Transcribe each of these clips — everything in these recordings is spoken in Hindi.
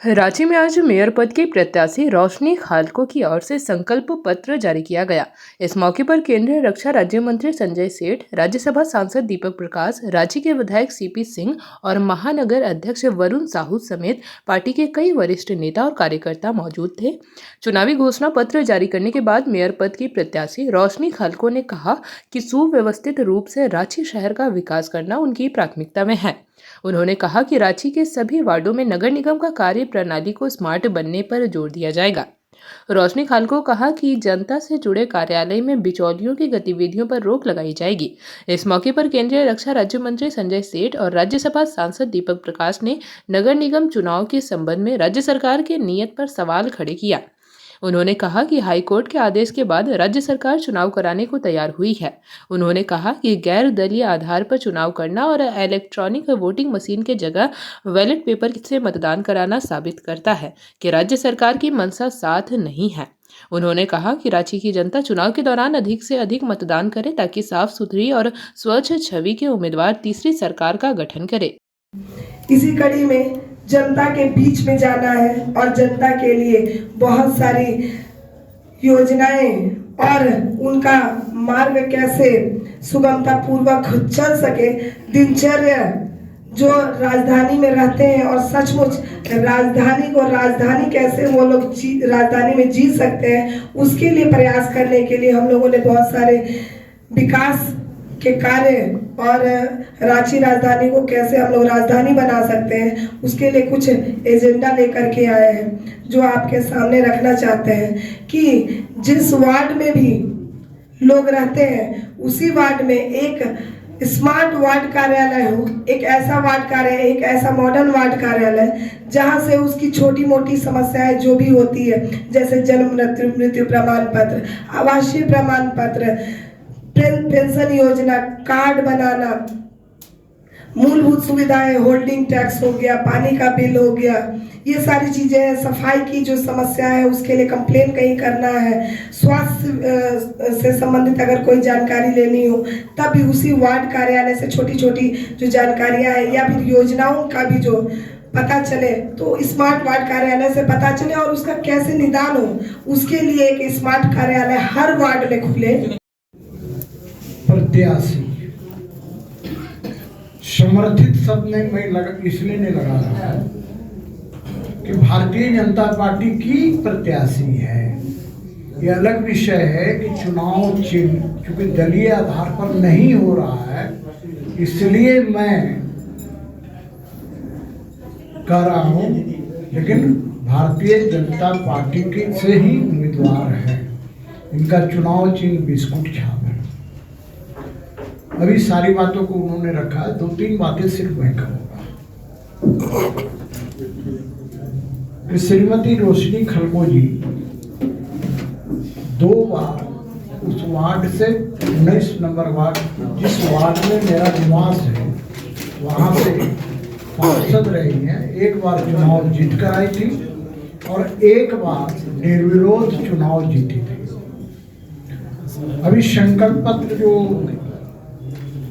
रांची में आज मेयर पद के प्रत्याशी रोशनी खालको की ओर से संकल्प पत्र जारी किया गया। इस मौके पर केंद्रीय रक्षा राज्य मंत्री संजय सेठ, राज्यसभा सांसद दीपक प्रकाश, रांची के विधायक सीपी सिंह और महानगर अध्यक्ष वरुण साहू समेत पार्टी के कई वरिष्ठ नेता और कार्यकर्ता मौजूद थे। चुनावी घोषणा पत्र जारी करने के बाद मेयर पद की प्रत्याशी रोशनी खालको ने कहा कि सुव्यवस्थित रूप से रांची शहर का विकास करना उनकी प्राथमिकता में है। उन्होंने कहा कि रांची के सभी वार्डों में नगर निगम का कार्य प्रणाली को स्मार्ट बनने पर जोर दिया जाएगा। रोशनी खालको कहा कि जनता से जुड़े कार्यालय में बिचौलियों की गतिविधियों पर रोक लगाई जाएगी। इस मौके पर केंद्रीय रक्षा राज्य मंत्री संजय सेठ और राज्यसभा सांसद दीपक प्रकाश ने नगर निगम चुनाव के संबंध में राज्य सरकार के नीयत पर सवाल खड़े किया। उन्होंने कहा कि हाईकोर्ट के आदेश के बाद राज्य सरकार चुनाव कराने को तैयार हुई है। उन्होंने कहा कि गैर दलीय आधार पर चुनाव करना और इलेक्ट्रॉनिक वोटिंग मशीन के जगह बैलेट पेपर से मतदान कराना साबित करता है कि राज्य सरकार की मंशा साथ नहीं है। उन्होंने कहा कि रांची की जनता चुनाव के दौरान अधिक से अधिक मतदान करे ताकि साफ सुथरी और स्वच्छ छवि के उम्मीदवार तीसरी सरकार का गठन करे। इसी कड़ी में जनता के बीच में जाना है और जनता के लिए बहुत सारी योजनाएं और उनका मार्ग कैसे सुगमता पूर्वक चल सके, दिनचर्या जो राजधानी में रहते हैं और सचमुच राजधानी को राजधानी कैसे वो लोग राजधानी में जी सकते हैं, उसके लिए प्रयास करने के लिए हम लोगों ने बहुत सारे विकास के कार्य और रांची राजधानी को कैसे हम लोग राजधानी बना सकते हैं, उसके लिए कुछ एजेंडा लेकर के आए हैं जो आपके सामने रखना चाहते हैं कि जिस वार्ड में भी लोग रहते हैं उसी वार्ड में एक स्मार्ट वार्ड कार्यालय हो, एक ऐसा वार्ड कार्यालय, एक ऐसा मॉडर्न वार्ड कार्यालय जहां से उसकी छोटी मोटी समस्याएं जो भी होती है, जैसे जन्म मृत्यु प्रमाण पत्र, आवासीय प्रमाण पत्र, पेंशन योजना, कार्ड बनाना, मूलभूत सुविधाएं, होल्डिंग टैक्स हो गया, पानी का बिल हो गया, ये सारी चीजें हैं। सफाई की जो समस्या है उसके लिए कंप्लेन कहीं करना है, स्वास्थ्य से संबंधित अगर कोई जानकारी लेनी हो तब भी उसी वार्ड कार्यालय से छोटी छोटी जो जानकारियां हैं या फिर योजनाओं का भी जो पता चले तो स्मार्ट वार्ड कार्यालय से पता चले और उसका कैसे निदान हो, उसके लिए एक स्मार्ट कार्यालय हर वार्ड में खुले। प्रत्याशी समर्थित शब्द ने मैं इसलिए नहीं लगा रहा कि भारतीय जनता पार्टी की प्रत्याशी है। यह अलग विषय है कि चुनाव चिन्ह चूंकि दलीय आधार पर नहीं हो रहा है, इसलिए मैं कह रहा हूं, लेकिन भारतीय जनता पार्टी के से ही उम्मीदवार है। इनका चुनाव चिन्ह बिस्कुट छाप है। अभी सारी बातों को उन्होंने रखा है, 2-3 बातें सिर्फ मैं कहूँगा। श्रीमती रोशनी खालको जी 2 बार उस वार्ड से 19 नंबर वार्ड, जिस वार्ड में मेरा निवास है, वहाँ से पार्षद रही हैं। 1 बार चुनाव जीत कर आई थी और 1 बार निर्विरोध चुनाव जीती थी। अभी संकल्प पत्र जो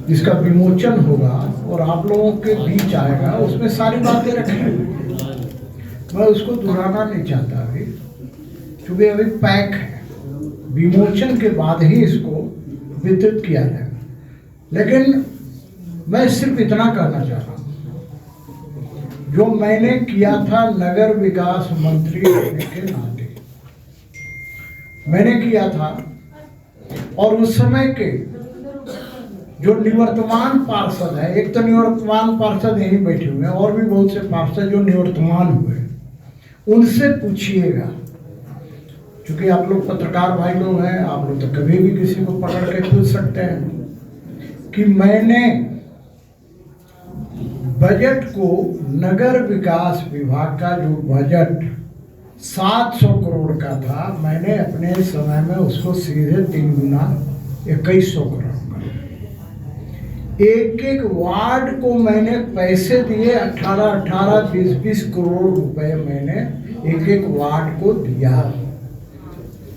जिसका विमोचन होगा और आप लोगों के बीच आएगा, उसमें सारी बातें रखें। मैं उसको दोहराना नहीं चाहता अभी, क्योंकि अभी पैक है, विमोचन के बाद ही इसको वितरित किया जाएगा। लेकिन मैं सिर्फ इतना कहना चाह रहा हूँ, जो मैंने किया था नगर विकास मंत्री होने के नाते मैंने किया था, और उस समय के जो निवर्तमान पार्षद है, एक तो निवर्तमान पार्षद यहीं बैठे हुए हैं और भी बहुत से पार्षद जो निवर्तमान हुए, उनसे पूछिएगा, क्योंकि आप लोग पत्रकार भाई लोग हैं, आप लोग तो कभी भी किसी को पकड़ के पूछ सकते हैं कि मैंने बजट को, नगर विकास विभाग का जो बजट 700 करोड़ का था, मैंने अपने समय में उसको सीधे 3 गुना 2100 करोड़, एक वार्ड को मैंने पैसे दिए 18-18, 20-20 करोड़ रुपए मैंने एक वार्ड को दिया।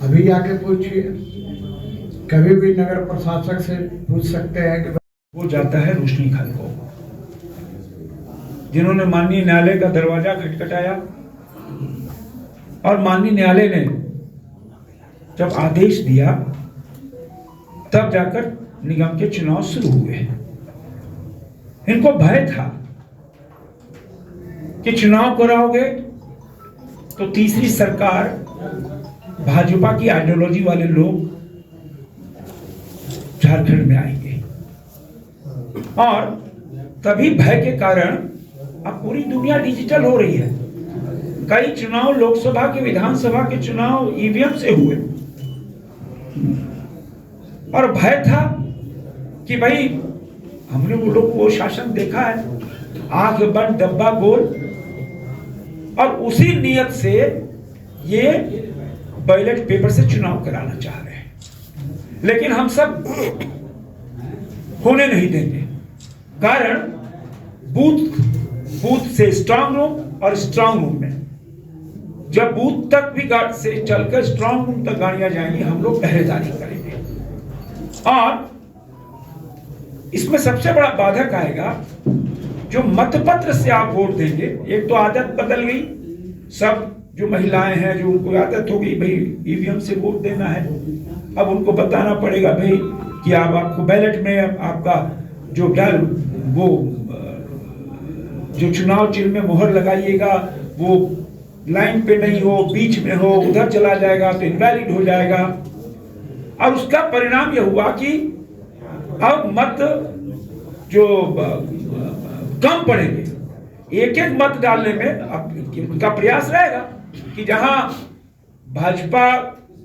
अभी जाके पूछिए, कभी भी नगर प्रशासक से पूछ सकते हैं कि वो जाता है रोशनी खालको, जिन्होंने माननीय न्यायालय का दरवाजा खटखटाया और माननीय न्यायालय ने जब आदेश दिया तब जाकर निगम के चुनाव शुरू हुए। इनको भय था कि चुनाव कराओगे तो तीसरी सरकार भाजपा की आइडियोलॉजी वाले लोग झारखंड में आएंगे, और तभी भय के कारण अब पूरी दुनिया डिजिटल हो रही है। कई चुनाव लोकसभा के, विधानसभा के चुनाव ईवीएम से हुए, और भय था कि भाई हमने वो लोग वो शासन देखा है, आंख बंद डब्बा गोल, और उसी नियत से ये बैलेट पेपर से चुनाव कराना चाह रहे हैं। लेकिन हम सब होने नहीं देंगे, कारण बूथ से स्ट्रांग रूम और स्ट्रांग रूम में जब बूथ तक भी से चलकर स्ट्रांग रूम तक गाड़ियां जाएंगी, हम लोग पहरेदारी करेंगे। और इसमें सबसे बड़ा बाधक आएगा जो मतपत्र से आप वोट देंगे। एक तो आदत बदल गई, सब जो महिलाएं हैं जो उनको आदत हो गई भाई ईवीएम से वोट देना है, अब उनको बताना पड़ेगा भाई कि अब आपको बैलेट में आपका जो वो जो चुनाव चिन्ह में मोहर लगाइएगा वो लाइन पे नहीं हो, बीच में हो, उधर चला जाएगा तो इनवैलिड हो जाएगा। और उसका परिणाम यह हुआ कि अब मत जो कम पड़ेंगे, एक एक मत डालने में अब उनका प्रयास रहेगा कि जहां भाजपा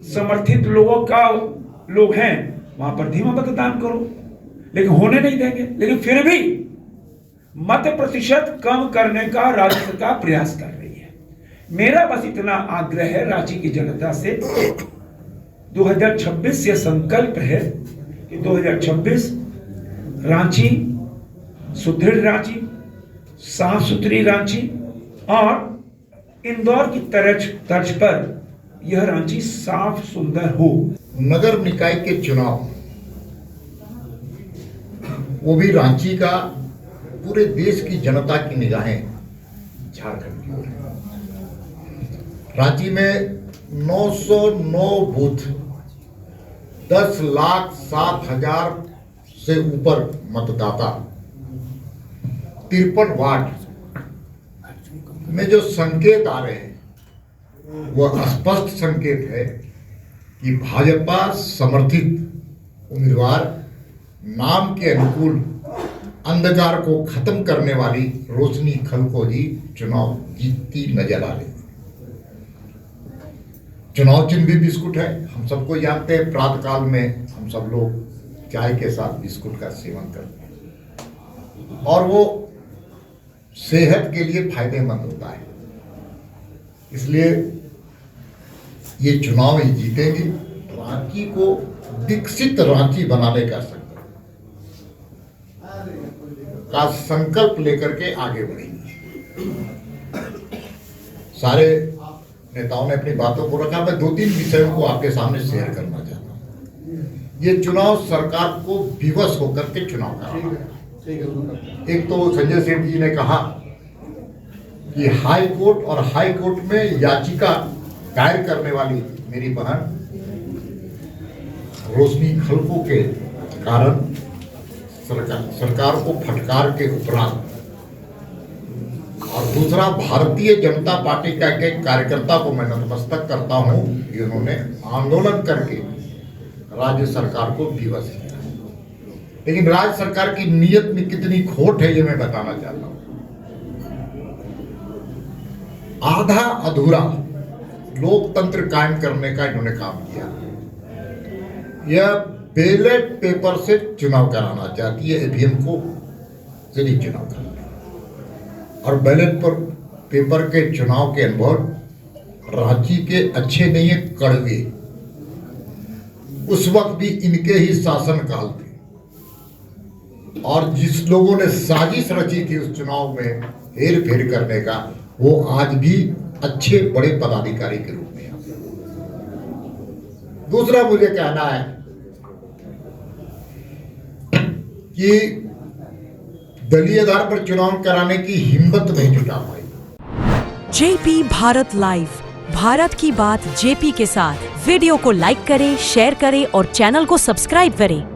समर्थित लोग हैं वहां पर धीमा मतदान करो, लेकिन होने नहीं देंगे। लेकिन फिर भी मत प्रतिशत कम करने का राज्य सरकार प्रयास कर रही है। मेरा बस इतना आग्रह है रांची की जनता से, 2026 से संकल्प है कि 2026 रांची सुदृढ़ रांची, साफ सुथरी रांची, और इंदौर की तर्ज पर यह रांची साफ सुंदर हो। नगर निकाय के चुनाव, वो भी रांची का, पूरे देश की जनता की निगाहें झारखंड की ओर है। रांची में 909 बूथ, 10,07,000 से ऊपर मतदाता, 53 वार्ड में जो संकेत आ रहे हैं वह स्पष्ट संकेत है कि भाजपा समर्थित उम्मीदवार नाम के अनुकूल अंधकार को खत्म करने वाली रोशनी खलको जी चुनाव जीतती नजर आ रही। चुनाव चिन्ह भी बिस्कुट है, हम सबको जानते हैं। प्रातः काल में हम सब लोग चाय के साथ बिस्कुट का सेवन करते हैं और वो सेहत के लिए फायदेमंद होता है, इसलिए ये चुनाव ही जीतेंगे। रांची को विकसित रांची बनाने का संकल्प लेकर के आगे बढ़ेंगे। सारे नेताओं ने अपनी बातों को रखा, मैं 2-3 विषयों को आपके सामने शेयर करना चाहता हूँ। ये चुनाव सरकार को विवश होकर के चुनाव कराना। एक तो संजय सेठ जी ने कहा कि हाई कोर्ट और हाई कोर्ट में याचिका दायर करने वाली मेरी बहन रोशनी खलको के कारण सरकार को फटकार के उपरांत, और दूसरा भारतीय जनता पार्टी का एक कार्यकर्ता को मैं नतमस्तक करता हूं कि उन्होंने आंदोलन करके राज्य सरकार को विवश किया। लेकिन राज्य सरकार की नीयत में कितनी खोट है ये मैं बताना चाहता हूं। आधा अधूरा लोकतंत्र कायम करने का इन्होंने काम किया। यह बैलेट पेपर से चुनाव कराना चाहती है, ईवीएम को से नहीं चुनाव कराना। और बैलेट पर पेपर के चुनाव के अनुभव रांची के अच्छे नहीं है, कड़वे। उस वक्त भी इनके ही शासन काल थे, और जिस लोगों ने साजिश रची थी उस चुनाव में हेर फेर करने का, वो आज भी अच्छे बड़े पदाधिकारी के रूप में। दूसरा मुझे कहना है कि दलीय आधार पर चुनाव कराने की हिम्मत नहीं जुटा पाई। जेपी भारत लाइव, भारत की बात जेपी के साथ। वीडियो को लाइक करें, शेयर करें और चैनल को सब्सक्राइब करें।